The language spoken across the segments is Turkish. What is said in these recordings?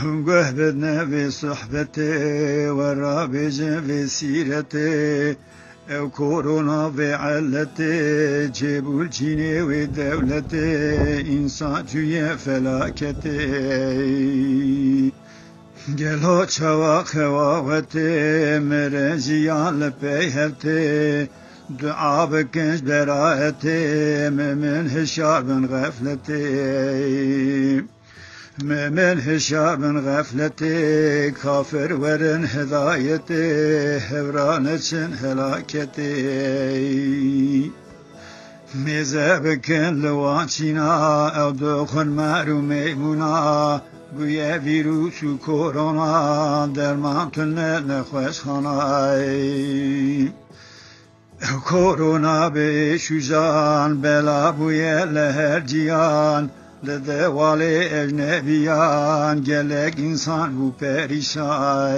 وهبنا في صحبتي والرابج في سيرتي او كورونا في علتي جيبوا الجيني ودولتي انسان جوية فلاكتي قالوا شوا خواوتي مرجيان لبيهتي دعا بكنش براءتي من هشار من غفلتي من هشام من غفلتي كافر ورن هدايتي هورانشن هلاكتي مزابكن لوانشينا او دخن مارو ميمونا بويا فيروس كورونا درمان تنل نخوش خاناي كورونا بشوجان بلا بويا لهر جيان لدوالي اجنبيان gelek insan bu perişan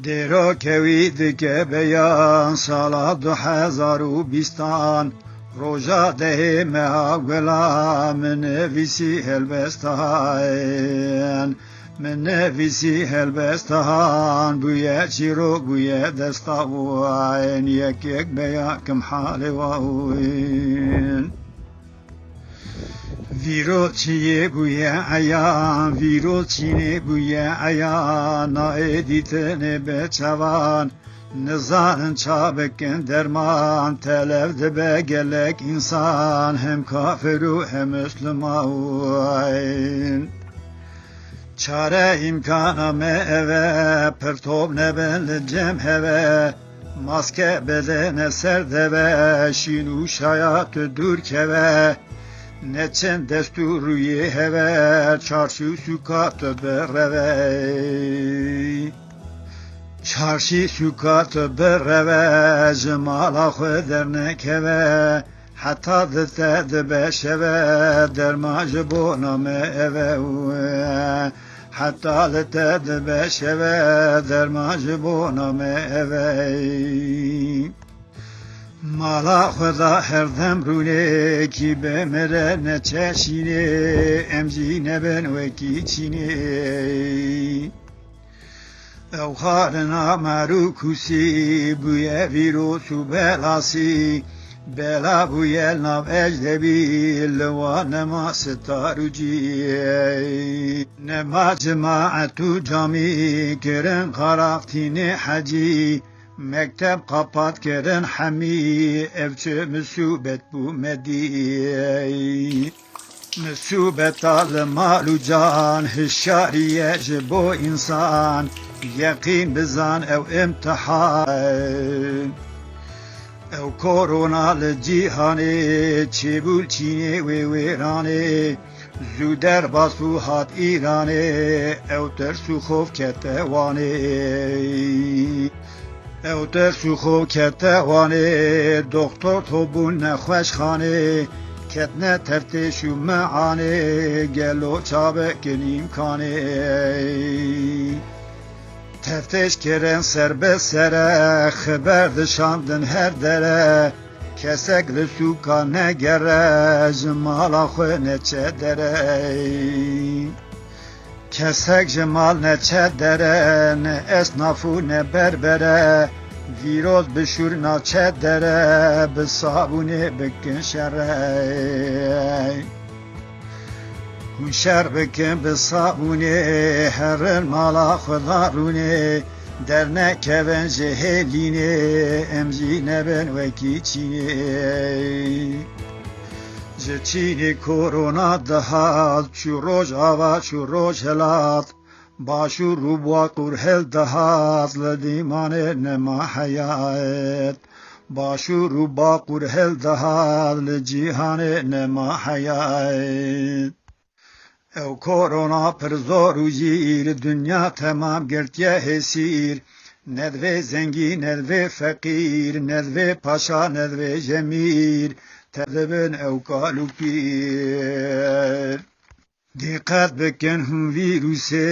Dero kevi dike beyan saladu hazaru bistan Roja dehe mehavgela min nevisi helbestan min nevisi helbestan buye çiro buye destavuayn yek beya kem hali vahuin Viroçiye buya aya, viroçine buya aya, na editene beçavan, nizan çabeken derman, televde be gelek insan, hem kafiru hem Müslüman. Çare imkana me eve, pertob ne benli cem heve, maske bedene serdeve, şinu şayatı dürkeve, Neçen desturuye heve, çarşı sukatı bereve. Çarşı sukatı bereve, cemala xedernek heve. Hatta de beşeve, dermacı boname eve. Hatta de beşeve, dermacı boname eve. Mala xuda her dem rune ki be mere ne çeşine emzi ne ben ve ki çine ev harına maru kusi bu ye virusu belasi bela bu yel nav ecdebi leva nema setaruci nema cemaatu cami keren karaktini haci Mektep kapat keren hami evçe müsubet bu medi müsubet al malu can hişariye bu insan yakin bizan ev imtihan ev koronalı cihane çebul çine ve verane زودر باسو هات ایرانه او ترسو خوف کتوانه او ترسو خوف کتوانه دکتر تو بون نخوش خانه کتنه تفتشو معانه گلو چابه گنیم کانه تفتش کرن سر به سره خبر دشاندن هر دره Kesek lüsuka ne gere, cemala xwe ne çedere. Kesek cemal ne çedere, ne esnafu ne berbere. Viroz bişur na çedere, bi sabune bikin şere. Huşer bikin bi sabune, herin mala xwe darune. Dernek keven ceheline emzine ben ve kiçine Ceçini korona daha şu roj ava şu roj helat Başu rubwa kurhel daha ledimane nema hayat Başu rubwa kurhel daha lecihane nema hayat Ev korona per zoru jir, dünya tamam gertye hesir. Nedve zengin, nedve fakir, nedve paşa, nedve cemir. Tedebin ev kalupir. Dikkat bekin hum virüse,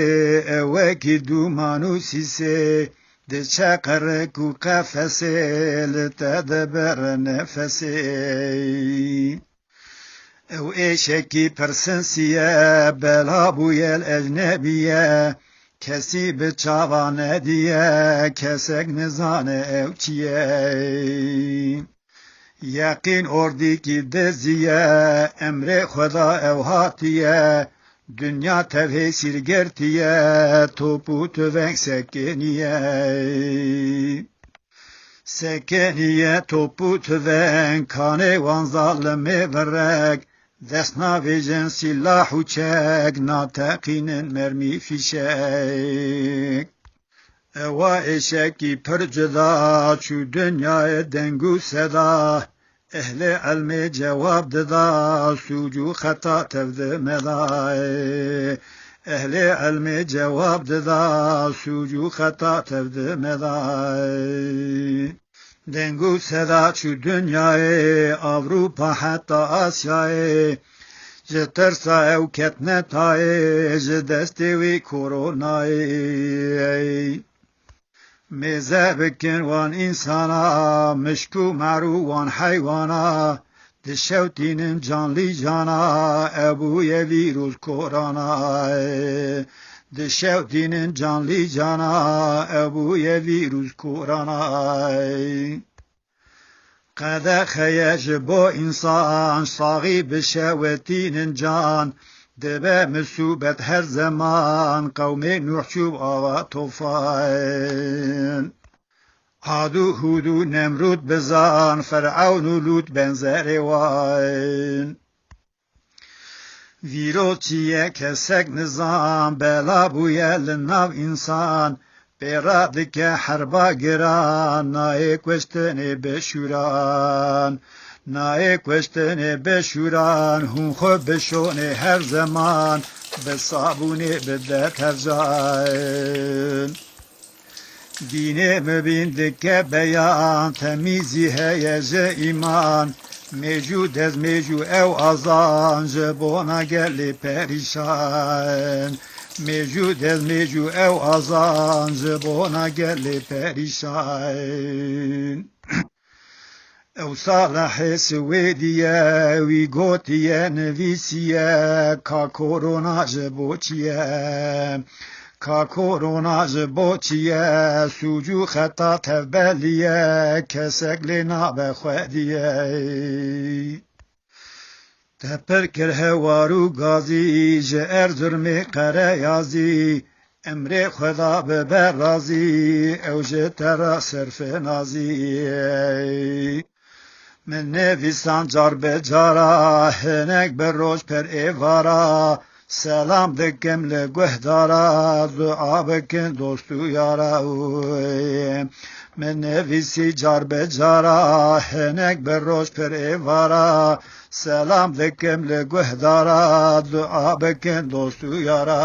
evveki dumanu sise. De çakare ku kafese, le tedeber nefese. او eşeki persensiye, bela bu yel ecnebiye, kesi bi çavane diye, kesek nizane evçiye. Yakin ordiki deziye, emre Xuda evhatiye, dünya tevhesir gertiye, topu tüvenk sekeniye. Sekeniye topu tüvenk, kane van zalime verek, desna vecen sillahu çek, natekinin mermi fişek. Eva eşeki perceda, şu dünyaya dengu seda, ehli ilmi cevap deda, sucu hata tevde medai. Ehli ilmi cevap deda, sucu hata tevde medai. Dengu seda şu dünyaya, Avrupa hatta Asya'ya, ji tersa ew ketnetayê, ji destê wî koronayê. Mêze bikin wan însana, mişk û merû wan heywana, dişewtînin canlî cana, ebûye vîrûs koranayê. Dişewtînin canlî cana, ebûye vîrûs koranayê. Qedexeye ji bo insan, saɣî bi şewetînin can, dibe musûbet her zaman, qewmê Nuh çûb ava tofan. Ad û Hûd û Nemrûd bizan, Fer'ewn û Lût benzerê wan. Vîrot çiye kesek nizam, bela bûye li nav însan, pêra dike herba giran, nayê kuştinê beşûran. Nayê kuştinê beşûran, hûn xwe bişonê her zaman, bi sabûnê bide tevcan. Dînê mibîn dike beyan, temîzî heye ji îman, mêcû dezmêcû ew azan, ji bona gelê perîşan. Mêcû dezmêcû ew azan, ji bona gelê perîşan. Ew salehê Swêdiye, wî gotiye nivîsiye, ka korona ji bo çiye. Ka korona ji bo çiye, sucû xeta tevbeliye, kesek lê nabe xwediye. Tepir kir hewar û gazî, ji Erzurumê qere yazî, emrê Xuda bibe razî, ew ji te re serfê nazî. Min nivîsan car bi cara, hinek bi roj per êvara, selam dikim li guhdara, dua bikin dost û yara. Min nivîsî car bi cara, hinek bi roj per êvara, selam dikim li guhdara, dua bikin dost û yara.